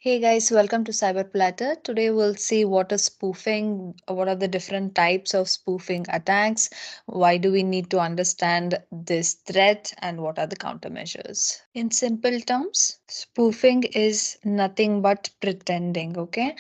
Hey guys, welcome to Cyber Platter. Today we'll see what is spoofing, what are the different types of spoofing attacks, why do we need to understand this threat, and what are the countermeasures. In simple terms, spoofing is nothing but pretending, okay?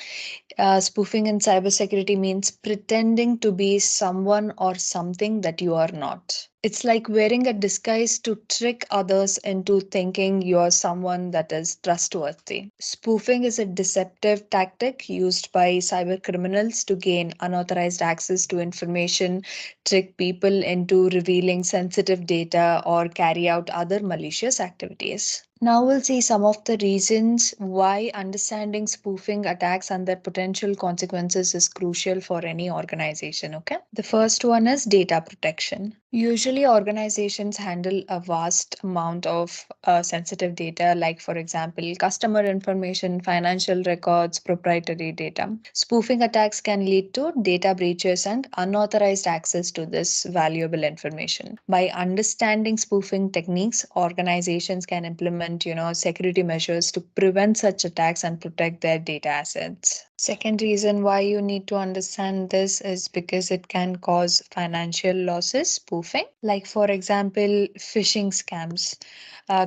Spoofing in cybersecurity means pretending to be someone or something that you are not. It's like wearing a disguise to trick others into thinking you're someone that is trustworthy. Spoofing is a deceptive tactic used by cyber criminals to gain unauthorized access to information, trick people into revealing sensitive data, or carry out other malicious activities. Now we'll see some of the reasons why understanding spoofing attacks and their potential consequences is crucial for any organization. Okay. The first one is data protection. Usually, organizations handle a vast amount of sensitive data, like, for example, customer information, financial records, proprietary data. Spoofing attacks can lead to data breaches and unauthorized access to this valuable information. By understanding spoofing techniques, organizations can implement, security measures to prevent such attacks and protect their data assets. Second reason why you need to understand this is because it can cause financial losses. Spoofing, like for example, phishing scams,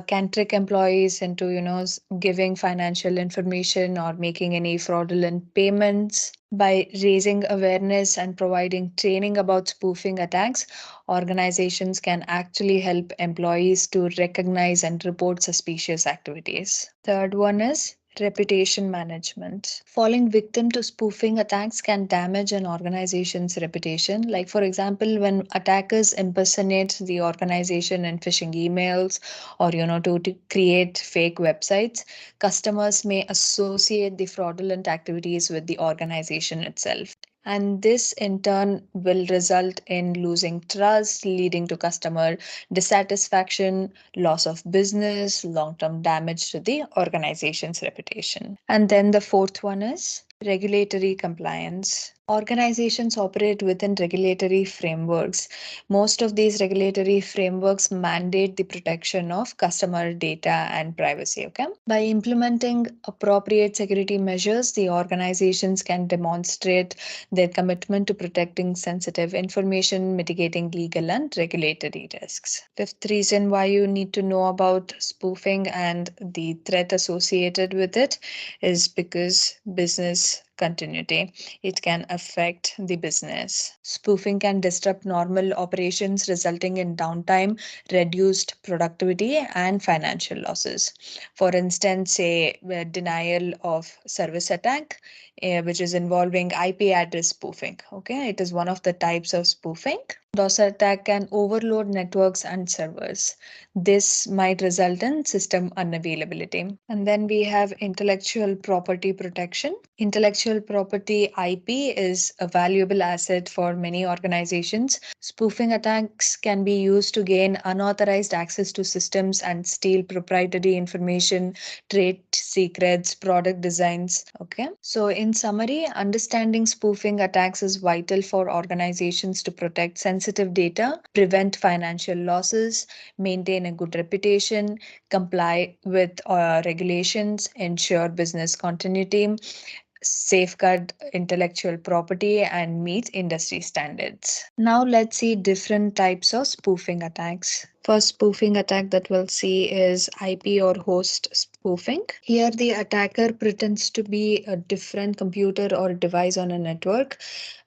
can trick employees into giving financial information or making any fraudulent payments. By raising awareness and providing training about spoofing attacks, organizations can actually help employees to recognize and report suspicious activities. Third one is reputation management. Falling victim to spoofing attacks can damage an organization's reputation. Like, for example, when attackers impersonate the organization in phishing emails or, to create fake websites, customers may associate the fraudulent activities with the organization itself. And this in turn will result in losing trust, leading to customer dissatisfaction, loss of business, long term damage to the organization's reputation. And then the fourth one is regulatory compliance. Organizations operate within regulatory frameworks. Most of these regulatory frameworks mandate the protection of customer data and privacy. Okay. By implementing appropriate security measures, the organizations can demonstrate their commitment to protecting sensitive information, mitigating legal and regulatory risks. Fifth reason why you need to know about spoofing and the threat associated with it is because business continuity. It can affect the business. Spoofing can disrupt normal operations, resulting in downtime, reduced productivity, and financial losses. For instance, say denial of service attack, which is involving IP address spoofing. Okay, it is one of the types of spoofing. DOS attack can overload networks and servers. This might result in system unavailability. And then we have intellectual property protection. Intellectual property IP is a valuable asset for many organizations. Spoofing attacks can be used to gain unauthorized access to systems and steal proprietary information, trade secrets, product designs. Okay. So, in summary, understanding spoofing attacks is vital for organizations to protect sensitive data, prevent financial losses, maintain a good reputation, comply with regulations, ensure business continuity, safeguard intellectual property, and meet industry standards. Now let's see different types of spoofing attacks. First spoofing attack that we'll see is IP or host spoofing. Here the attacker pretends to be a different computer or device on a network.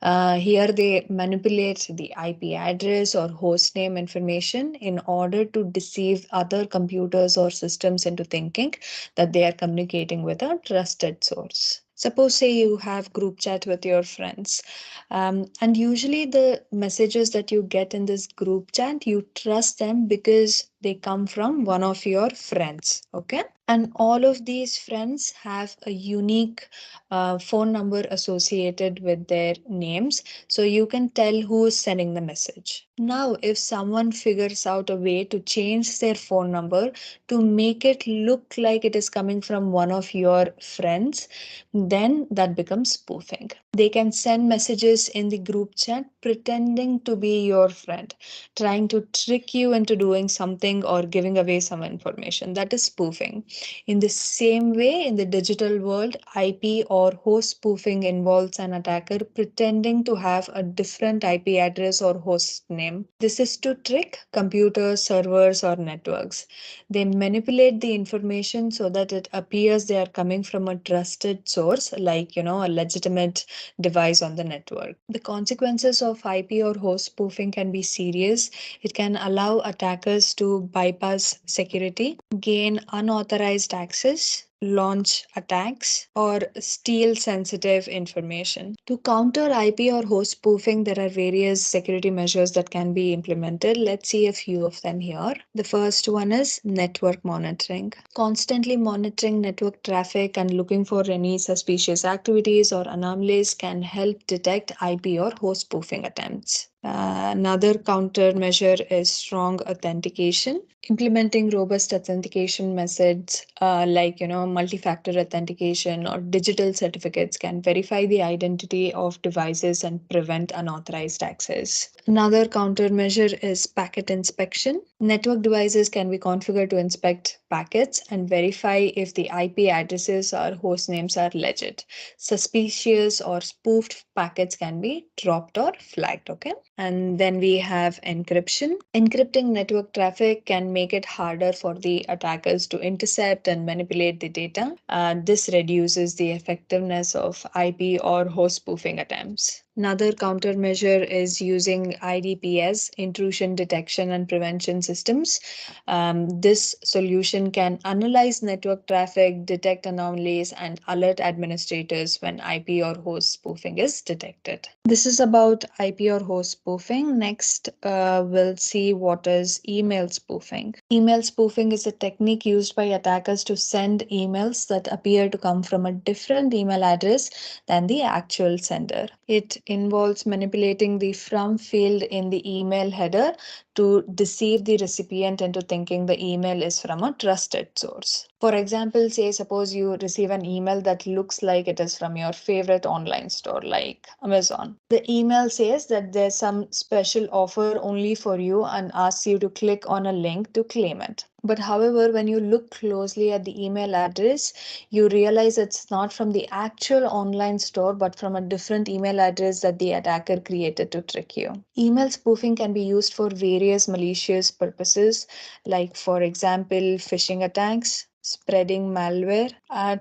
Here they manipulate the IP address or host name information in order to deceive other computers or systems into thinking that they are communicating with a trusted source. Suppose, say, you have group chat with your friends, and usually the messages that you get in this group chat, you trust them because they come from one of your friends. Okay. And all of these friends have a unique phone number associated with their names. So you can tell who is sending the message. Now, if someone figures out a way to change their phone number to make it look like it is coming from one of your friends, then that becomes spoofing. They can send messages in the group chat pretending to be your friend, trying to trick you into doing something something or giving away some information. That is spoofing. In the same way, in the digital world, IP or host spoofing involves an attacker pretending to have a different IP address or host name. This is to trick computers, servers, or networks. They manipulate the information so that it appears they are coming from a trusted source, like, a legitimate device on the network. The consequences of IP or host spoofing can be serious. It can allow attackers to bypass security, gain unauthorized access, launch attacks, or steal sensitive information. To counter IP or host spoofing, there are various security measures that can be implemented. Let's see a few of them here. The first one is network monitoring. Constantly monitoring network traffic and looking for any suspicious activities or anomalies can help detect IP or host spoofing attempts. Another countermeasure is strong authentication. Implementing robust authentication methods like multi-factor authentication or digital certificates can verify the identity of devices and prevent unauthorized access. Another countermeasure is packet inspection. Network devices can be configured to inspect packets and verify if the IP addresses or host names are legit. Suspicious or spoofed packets can be dropped or flagged. Okay. And then we have encryption. Encrypting network traffic can make it harder for the attackers to intercept and manipulate the data. This reduces the effectiveness of IP or host spoofing attempts. Another countermeasure is using IDPS, intrusion detection and prevention systems. This solution can analyze network traffic, detect anomalies, and alert administrators when IP or host spoofing is detected. This is about IP or host spoofing. Next, we'll see what is email spoofing. Email spoofing is a technique used by attackers to send emails that appear to come from a different email address than the actual sender. It involves manipulating the from field in the email header to deceive the recipient into thinking the email is from a trusted source. For example, say suppose you receive an email that looks like it is from your favorite online store like Amazon. The email says that there's some special offer only for you and asks you to click on a link to claim it. But however, when you look closely at the email address, you realize it's not from the actual online store, but from a different email address that the attacker created to trick you. Email spoofing can be used for various malicious purposes, like, for example, phishing attacks, spreading malware,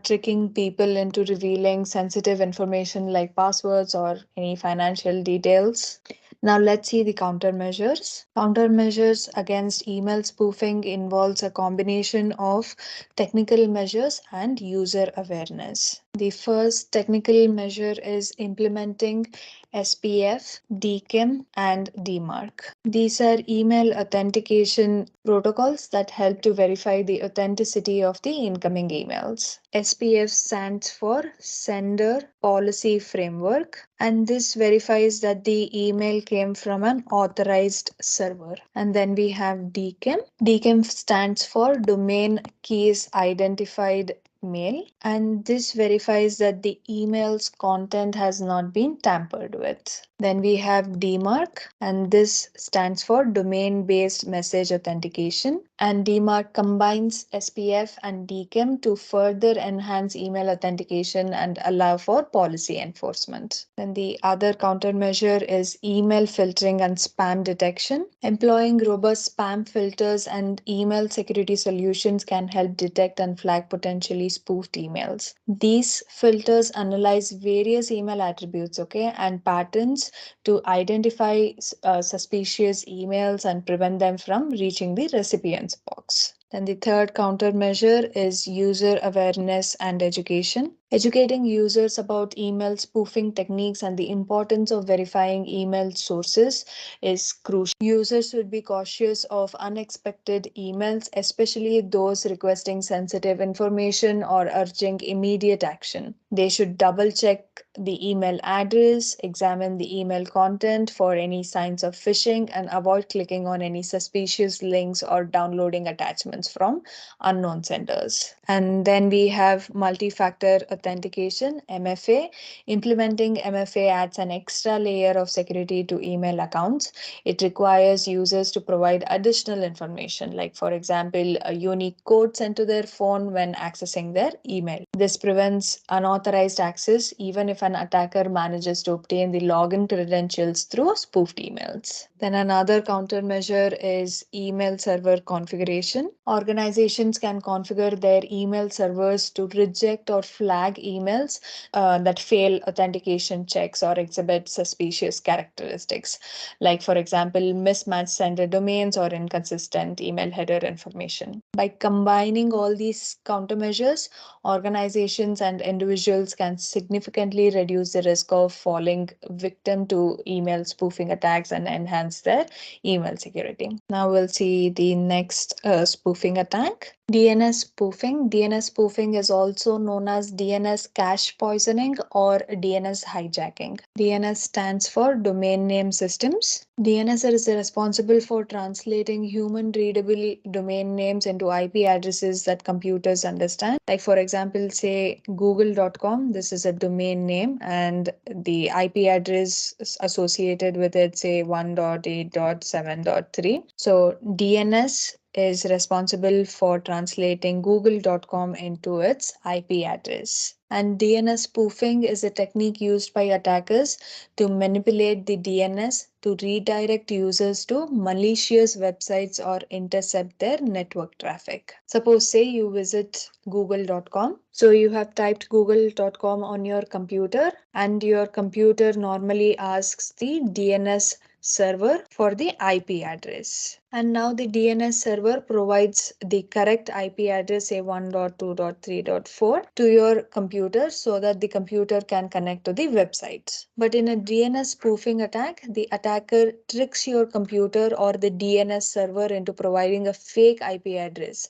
tricking people into revealing sensitive information like passwords or any financial details. Now let's see the countermeasures. Countermeasures against email spoofing involves a combination of technical measures and user awareness. The first technical measure is implementing SPF, DKIM, and DMARC. These are email authentication protocols that help to verify the authenticity of the incoming emails. SPF stands for Sender Policy Framework, and this verifies that the email came from an authorized server. And then we have DKIM. DKIM stands for Domain Keys Identified Mail, and this verifies that the email's content has not been tampered with. Then we have DMARC, and this stands for Domain Based Message Authentication. And DMARC combines SPF and DKIM to further enhance email authentication and allow for policy enforcement. Then the other countermeasure is email filtering and spam detection. Employing robust spam filters and email security solutions can help detect and flag potentially spoofed emails. These filters analyze various email attributes, and patterns to identify suspicious emails and prevent them from reaching the recipient's box. Then the third countermeasure is user awareness and education. Educating users about email spoofing techniques and the importance of verifying email sources is crucial. Users should be cautious of unexpected emails, especially those requesting sensitive information or urging immediate action. They should double check the email address, examine the email content for any signs of phishing, and avoid clicking on any suspicious links or downloading attachments from unknown senders. And then we have multi-factor authentication, MFA. Implementing MFA adds an extra layer of security to email accounts. It requires users to provide additional information, like, for example, a unique code sent to their phone when accessing their email. This prevents unauthorized access even if an attacker manages to obtain the login credentials through spoofed emails. Then another countermeasure is email server configuration. Organizations can configure their email servers to reject or flag emails that fail authentication checks or exhibit suspicious characteristics, like, for example, mismatched sender domains or inconsistent email header information. By combining all these countermeasures, organizations and individuals can significantly reduce the risk of falling victim to email spoofing attacks and enhance their email security. Now we'll see the next spoofing attack. DNS spoofing. DNS spoofing is also known as DNS cache poisoning or DNS hijacking. DNS stands for Domain Name Systems. DNS is responsible for translating human readable domain names into IP addresses that computers understand. Like, for example, say google.com, this is a domain name, and the IP address associated with it, say 1.8.7.3. So DNS is responsible for translating google.com into its IP address. And DNS spoofing is a technique used by attackers to manipulate the DNS to redirect users to malicious websites or intercept their network traffic. Suppose, say, you visit google.com. So you have typed google.com on your computer, and your computer normally asks the DNS server for the IP address. And now the DNS server provides the correct IP address, say 1.2.3.4, to your computer so that the computer can connect to the website. But in a DNS spoofing attack, the attacker tricks your computer or the DNS server into providing a fake IP address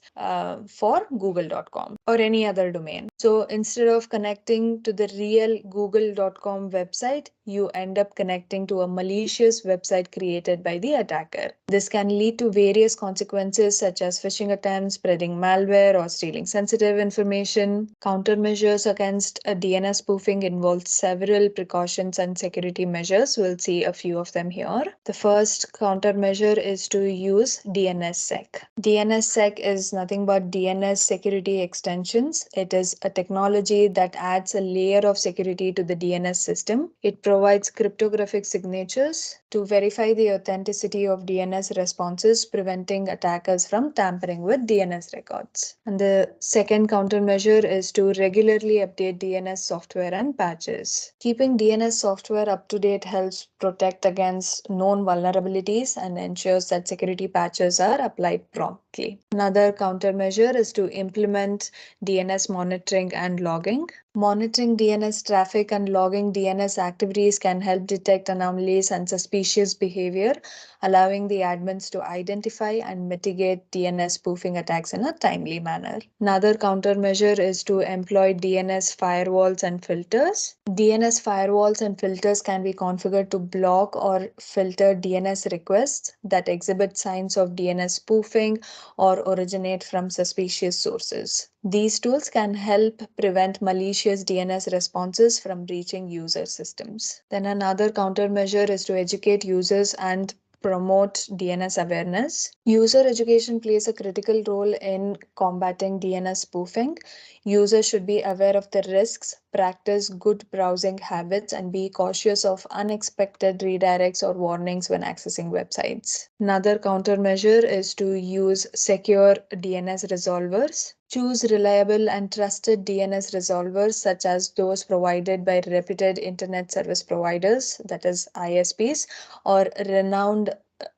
for google.com or any other domain. So instead of connecting to the real google.com website, you end up connecting to a malicious website created by the attacker. This can lead to various consequences such as phishing attempts, spreading malware, or stealing sensitive information. Countermeasures against a DNS spoofing involve several precautions and security measures. We'll see a few of them here. The first countermeasure is to use DNSSEC. DNSSEC is nothing but DNS security extensions. It is a technology that adds a layer of security to the DNS system. It provides cryptographic signatures to verify the authenticity of DNS responses, preventing attackers from tampering with DNS records. And the second countermeasure is to regularly update DNS software and patches. Keeping DNS software up to date helps protect against known vulnerabilities and ensures that security patches are applied promptly. Another countermeasure is to implement DNS monitoring and logging. Monitoring DNS traffic and logging DNS activities can help detect anomalies and suspicious behavior, allowing the admins to identify and mitigate DNS spoofing attacks in a timely manner. Another countermeasure is to employ DNS firewalls and filters. DNS firewalls and filters can be configured to block or filter DNS requests that exhibit signs of DNS spoofing or originate from suspicious sources. These tools can help prevent malicious DNS responses from reaching user systems. Then another countermeasure is to educate users and promote DNS awareness. User education plays a critical role in combating DNS spoofing. Users should be aware of the risks, practice good browsing habits, and be cautious of unexpected redirects or warnings when accessing websites. Another countermeasure is to use secure DNS resolvers. Choose reliable and trusted DNS resolvers such as those provided by reputed internet service providers, that is ISPs, or renowned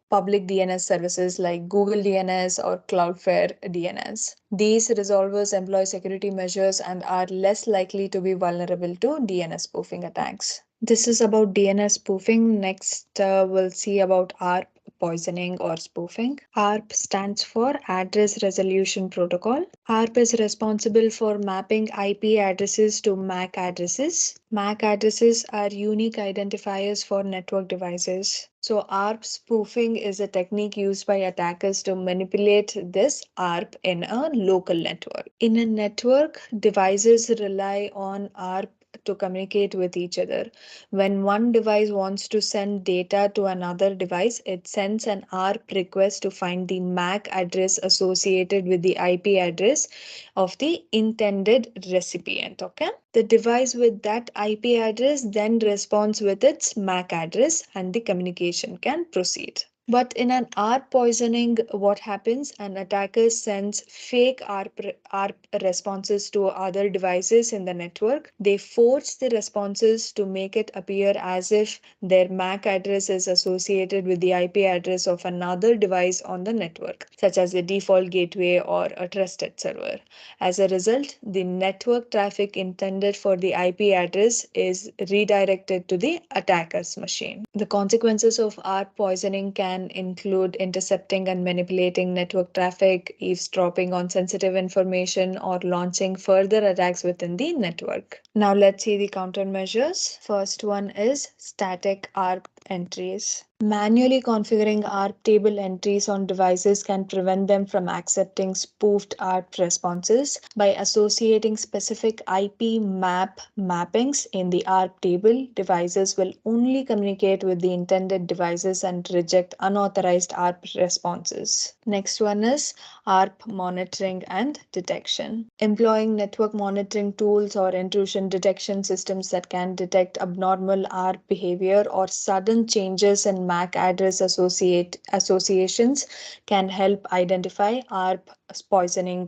public DNS services like Google DNS or Cloudflare DNS. These resolvers employ security measures and are less likely to be vulnerable to DNS spoofing attacks. This is about DNS spoofing. Next, we'll see about ARP poisoning or spoofing. ARP stands for Address Resolution Protocol. ARP is responsible for mapping IP addresses to MAC addresses. MAC addresses are unique identifiers for network devices. So, ARP spoofing is a technique used by attackers to manipulate this ARP in a local network. In a network, devices rely on ARP to communicate with each other. When one device wants to send data to another device, it sends an ARP request to find the MAC address associated with the IP address of the intended recipient. Okay. The device with that IP address then responds with its MAC address and the communication can proceed. But in an ARP poisoning, what happens? An attacker sends fake ARP responses to other devices in the network. They forge the responses to make it appear as if their MAC address is associated with the IP address of another device on the network, such as the default gateway or a trusted server. As a result, the network traffic intended for the IP address is redirected to the attacker's machine. The consequences of ARP poisoning can include intercepting and manipulating network traffic, eavesdropping on sensitive information, or launching further attacks within the network. Now let's see the countermeasures. First one is static ARP entries. Manually configuring ARP table entries on devices can prevent them from accepting spoofed ARP responses. By associating specific IP mappings in the ARP table, devices will only communicate with the intended devices and reject unauthorized ARP responses. Next one is ARP monitoring and detection. Employing network monitoring tools or intrusion detection systems that can detect abnormal ARP behavior or sudden changes in MAC address associations can help identify ARP poisoning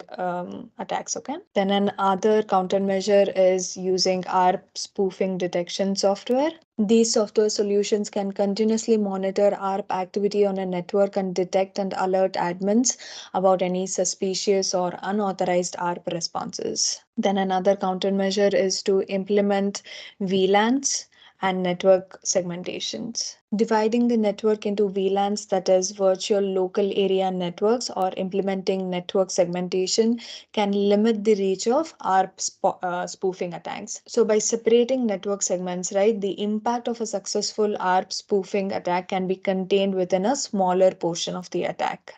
attacks. Okay. Then another countermeasure is using ARP spoofing detection software. These software solutions can continuously monitor ARP activity on a network and detect and alert admins about any suspicious or unauthorized ARP responses. Then another countermeasure is to implement VLANs and network segmentations. Dividing the network into VLANs, that is virtual local area networks, or implementing network segmentation can limit the reach of ARP spoofing attacks. So by separating network segments, right, the impact of a successful ARP spoofing attack can be contained within a smaller portion of the attack.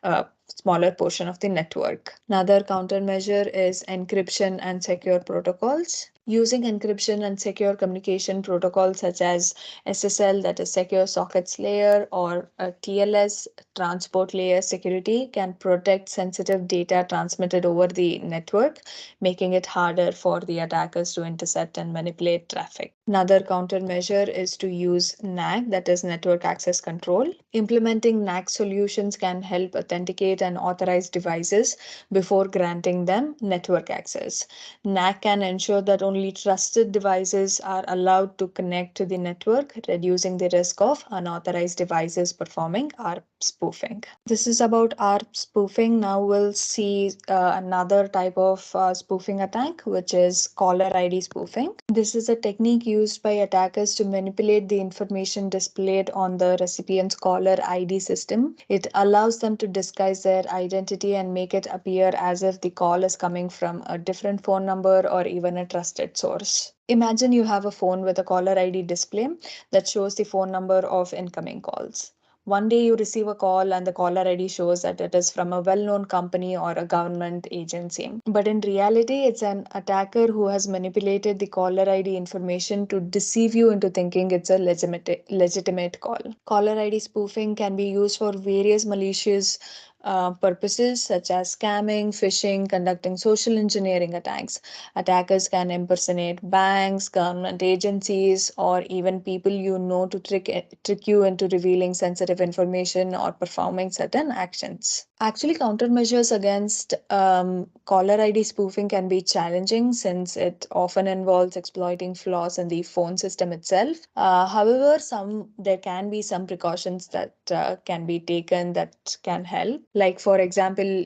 Smaller portion of the network. Another countermeasure is encryption and secure protocols. Using encryption and secure communication protocols such as SSL, that is secure sockets layer, or TLS, transport layer security, can protect sensitive data transmitted over the network, making it harder for the attackers to intercept and manipulate traffic. Another countermeasure is to use NAC, that is network access control. Implementing NAC solutions can help authenticate and authorize devices before granting them network access. NAC can ensure that only trusted devices are allowed to connect to the network, reducing the risk of unauthorized devices performing ARP spoofing. This is about ARP spoofing. Now we'll see another type of spoofing attack, which is caller ID spoofing. This is a technique used by attackers to manipulate the information displayed on the recipient's caller ID system. It allows them to disguise their identity and make it appear as if the call is coming from a different phone number or even a trusted source. Imagine you have a phone with a caller ID display that shows the phone number of incoming calls. One day you receive a call and the caller ID shows that it is from a well-known company or a government agency. But in reality, it's an attacker who has manipulated the caller ID information to deceive you into thinking it's a legitimate call. Caller ID spoofing can be used for various malicious purposes such as scamming, phishing, conducting social engineering attacks. Attackers can impersonate banks, government agencies, or even people you know to trick you into revealing sensitive information or performing certain actions. Actually, countermeasures against caller ID spoofing can be challenging since it often involves exploiting flaws in the phone system itself. However, there can be some precautions that can be taken that can help. Like, for example,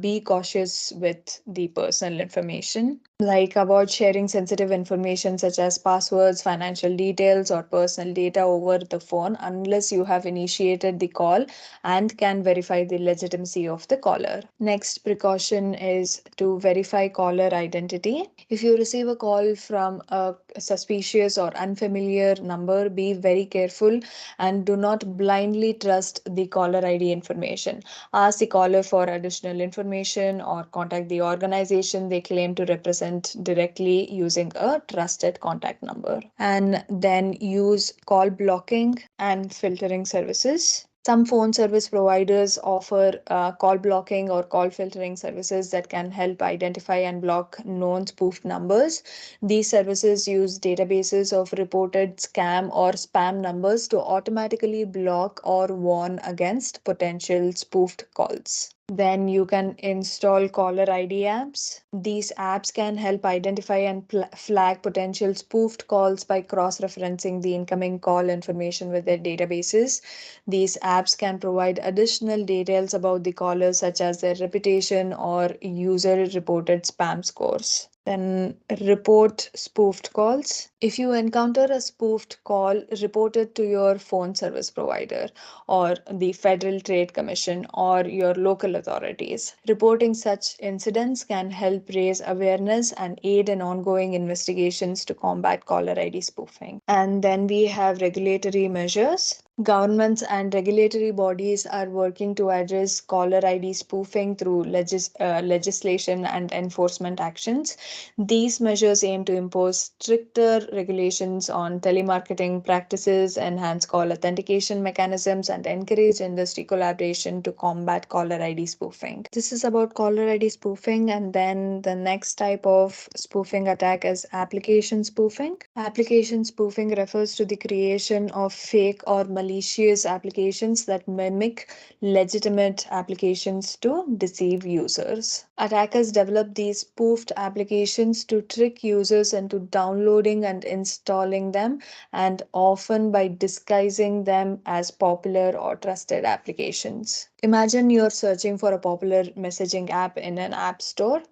be cautious with the personal information. like avoid sharing sensitive information such as passwords, financial details, or personal data over the phone unless you have initiated the call and can verify the legitimacy of the caller. Next precaution is to verify caller identity. If you receive a call from a suspicious or unfamiliar number, be very careful and do not blindly trust the caller ID information. Ask the caller for additional information or contact the organization they claim to represent directly using a trusted contact number. And then use call blocking and filtering services. Some phone service providers offer call blocking or call filtering services that can help identify and block known spoofed numbers. These services use databases of reported scam or spam numbers to automatically block or warn against potential spoofed calls. Then you can install caller ID apps. These apps can help identify and flag potential spoofed calls by cross referencing the incoming call information with their databases. These apps can provide additional details about the caller, such as their reputation or user reported spam scores. Then report spoofed calls. If you encounter a spoofed call, report it to your phone service provider or the Federal Trade Commission or your local authorities. Reporting such incidents can help raise awareness and aid in ongoing investigations to combat caller ID spoofing. And then we have regulatory measures. Governments and regulatory bodies are working to address caller ID spoofing through legislation and enforcement actions. These measures aim to impose stricter regulations on telemarketing practices, enhance call authentication mechanisms, and encourage industry collaboration to combat caller ID spoofing. This is about caller ID spoofing, and then the next type of spoofing attack is application spoofing. Application spoofing refers to the creation of fake or malicious applications that mimic legitimate applications to deceive users. Attackers develop these spoofed applications to trick users into downloading and installing them, and often by disguising them as popular or trusted applications. Imagine you're searching for a popular messaging app in an app store.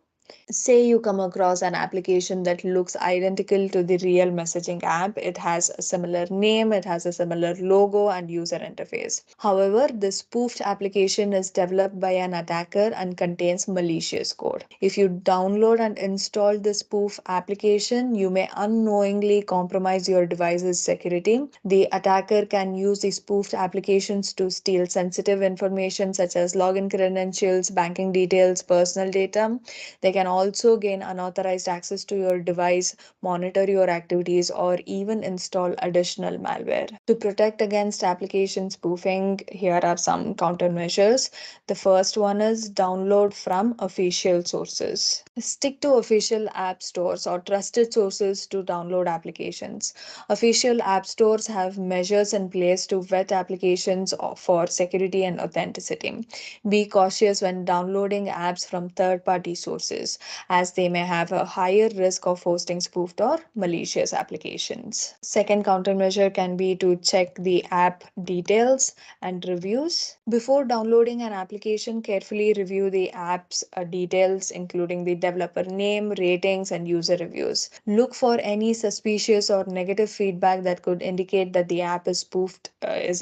Say you come across an application that looks identical to the real messaging app. It has a similar name, it has a similar logo and user interface. However, this spoofed application is developed by an attacker and contains malicious code. If you download and install the spoof application, you may unknowingly compromise your device's security. The attacker can use the spoofed applications to steal sensitive information such as login credentials, banking details, personal data. They can also gain unauthorized access to your device, monitor your activities, or even install additional malware. To protect against application spoofing, here are some countermeasures. The first one is download from official sources. Stick to official app stores or trusted sources to download applications. Official app stores have measures in place to vet applications for security and authenticity. Be cautious when downloading apps from third party sources, as they may have a higher risk of hosting spoofed or malicious applications. Second countermeasure can be to check the app details and reviews. Before downloading an application, carefully review the app's details, including the developer name, ratings, and user reviews. Look for any suspicious or negative feedback that could indicate that the app is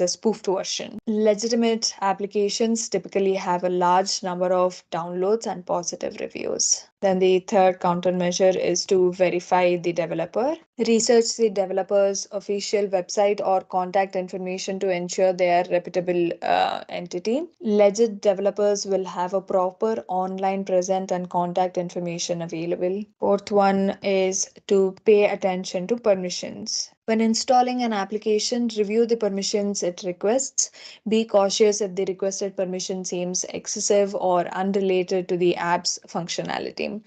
a spoofed version. Legitimate applications typically have a large number of downloads and positive reviews. Then the third countermeasure is to verify the developer. Research the developer's official website or contact information to ensure they are reputable entity. Legit developers will have a proper online presence and contact information available. Fourth one is to pay attention to permissions. When installing an application, review the permissions it requests. Be cautious if the requested permission seems excessive or unrelated to the app's functionality.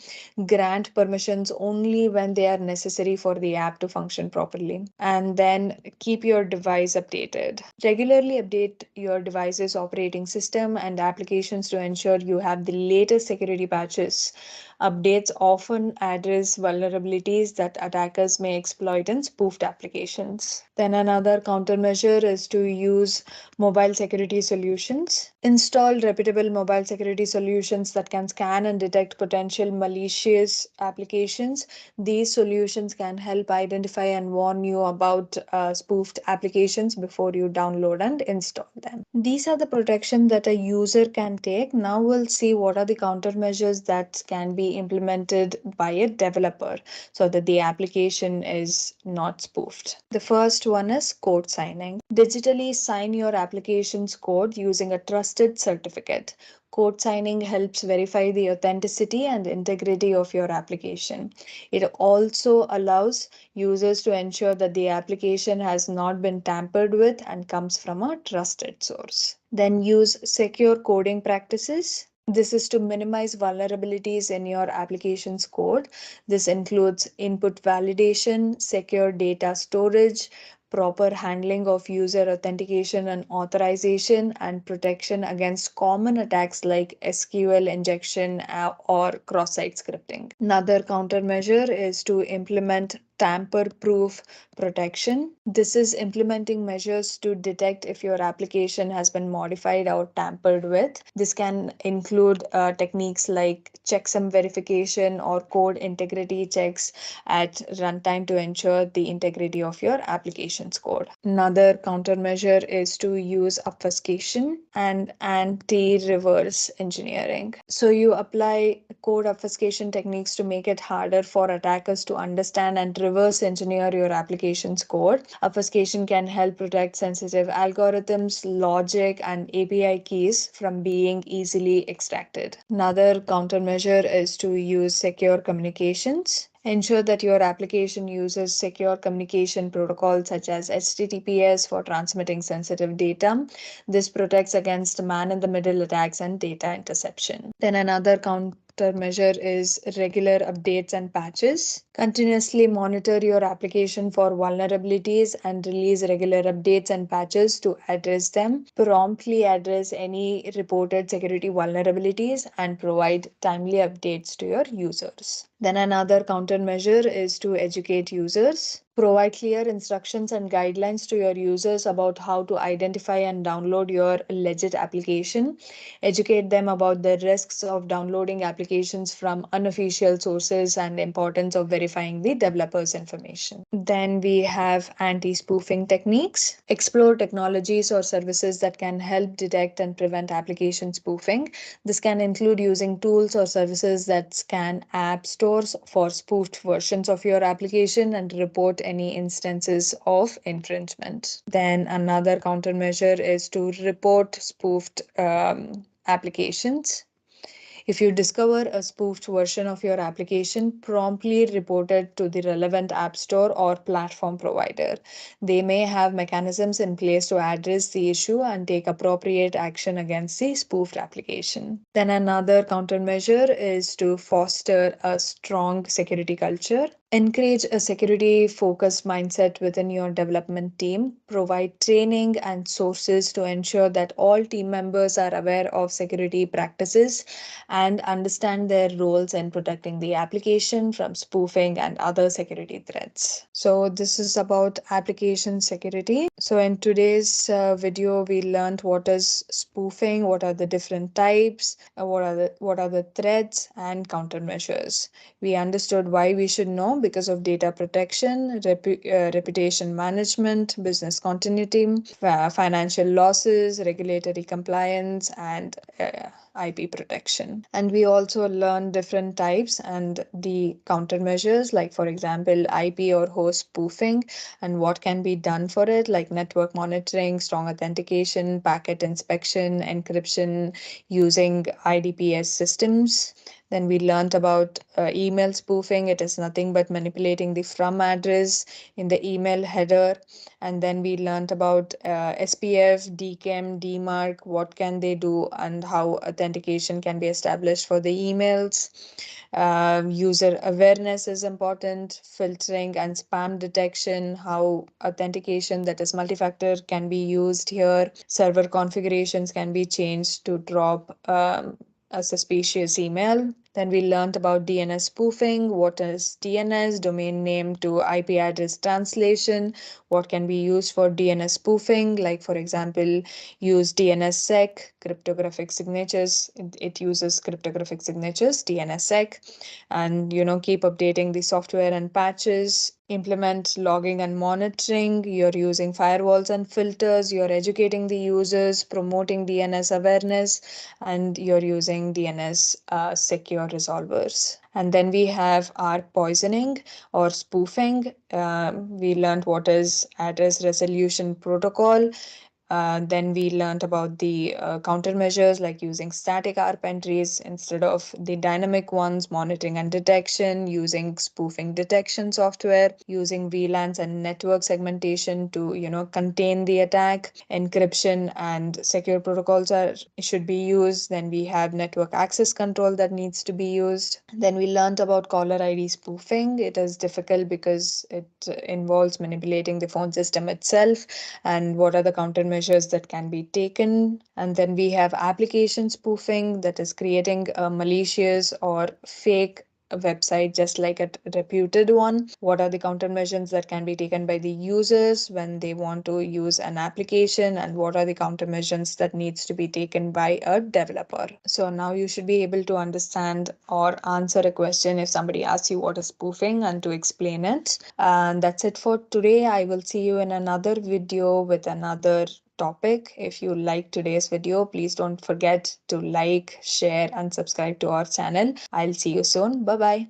Grant permissions only when they are necessary for the app to function properly. And then keep your device updated. Regularly update your device's operating system and applications to ensure you have the latest security patches Updates often address vulnerabilities that attackers may exploit in spoofed applications. Then another countermeasure is to use mobile security solutions. Install reputable mobile security solutions that can scan and detect potential malicious applications. These solutions can help identify and warn you about spoofed applications before you download and install them. These are the protections that a user can take. Now we'll see what are the countermeasures that can be implemented by a developer so that the application is not spoofed. The first one is code signing. Digitally sign your application's code using a trusted certificate. Code signing helps verify the authenticity and integrity of your application. It also allows users to ensure that the application has not been tampered with and comes from a trusted source. Then use secure coding practices. This is to minimize vulnerabilities in your application's code. This includes input validation, secure data storage, proper handling of user authentication and authorization, and protection against common attacks like SQL injection or cross-site scripting. Another countermeasure is to implement tamper-proof protection. This is implementing measures to detect if your application has been modified or tampered with. This can include techniques like checksum verification or code integrity checks at runtime to ensure the integrity of your application's code. Another countermeasure is to use obfuscation and anti-reverse engineering. So you apply code obfuscation techniques to make it harder for attackers to understand and reverse engineer your application's code. Obfuscation can help protect sensitive algorithms, logic, and API keys from being easily extracted. Another countermeasure is to use secure communications. Ensure that your application uses secure communication protocols such as HTTPS for transmitting sensitive data. This protects against man-in-the-middle attacks and data interception. Then another countermeasure is regular updates and patches. Continuously monitor your application for vulnerabilities and release regular updates and patches to address them. Promptly address any reported security vulnerabilities and provide timely updates to your users. Then another countermeasure is to educate users. Provide clear instructions and guidelines to your users about how to identify and download your legit application. Educate them about the risks of downloading applications from unofficial sources and the importance of verifying the developer's information. Then we have anti-spoofing techniques. Explore technologies or services that can help detect and prevent application spoofing. This can include using tools or services that scan app stores for spoofed versions of your application and report any instances of infringement. Then another countermeasure is to report spoofed applications. If you discover a spoofed version of your application, promptly report it to the relevant app store or platform provider. They may have mechanisms in place to address the issue and take appropriate action against the spoofed application. Then another countermeasure is to foster a strong security culture. Encourage a security focused mindset within your development team. Provide training and sources to ensure that all team members are aware of security practices and understand their roles in protecting the application from spoofing and other security threats. So this is about application security. So in today's video, we learned what is spoofing, what are the different types, what are the threats and countermeasures. We understood why we should know because of data protection, reputation management, business continuity, financial losses, regulatory compliance, and IP protection. And we also learn different types and the countermeasures, like for example, IP or host spoofing and what can be done for it, like network monitoring, strong authentication, packet inspection, encryption using IDPS systems. Then we learned about email spoofing. It is nothing but manipulating the from address in the email header. And then we learned about SPF, DKIM, DMARC, what can they do and how authentication can be established for the emails. User awareness is important, filtering and spam detection, how authentication, that is multi-factor, can be used here. Server configurations can be changed to drop a suspicious email. Then we learned about DNS spoofing. What is DNS? Domain name to IP address translation. What can be used for DNS spoofing? Like, for example, use DNSSEC, cryptographic signatures. It uses cryptographic signatures, DNSSEC, and keep updating the software and patches. Implement logging and monitoring. You're using firewalls and filters. You're educating the users, promoting DNS awareness, and you're using DNS secure resolvers. And then we have our poisoning or spoofing. We learned what is address resolution protocol. Then we learned about the countermeasures, like using static ARP entries instead of the dynamic ones, monitoring and detection, using spoofing detection software, using VLANs and network segmentation to, contain the attack. Encryption and secure protocols should be used. Then we have network access control that needs to be used. Then we learned about caller ID spoofing. It is difficult because it involves manipulating the phone system itself, and what are the countermeasures that can be taken. And then we have application spoofing, that is creating a malicious or fake website just like a reputed one. What are the countermeasures that can be taken by the users when they want to use an application, and what are the countermeasures that needs to be taken by a developer? So now you should be able to understand or answer a question if somebody asks you what is spoofing and to explain it. And that's it for today. I will see you in another video with another topic. If you like today's video, please don't forget to like, share, and subscribe to our channel. I'll see you soon. Bye bye.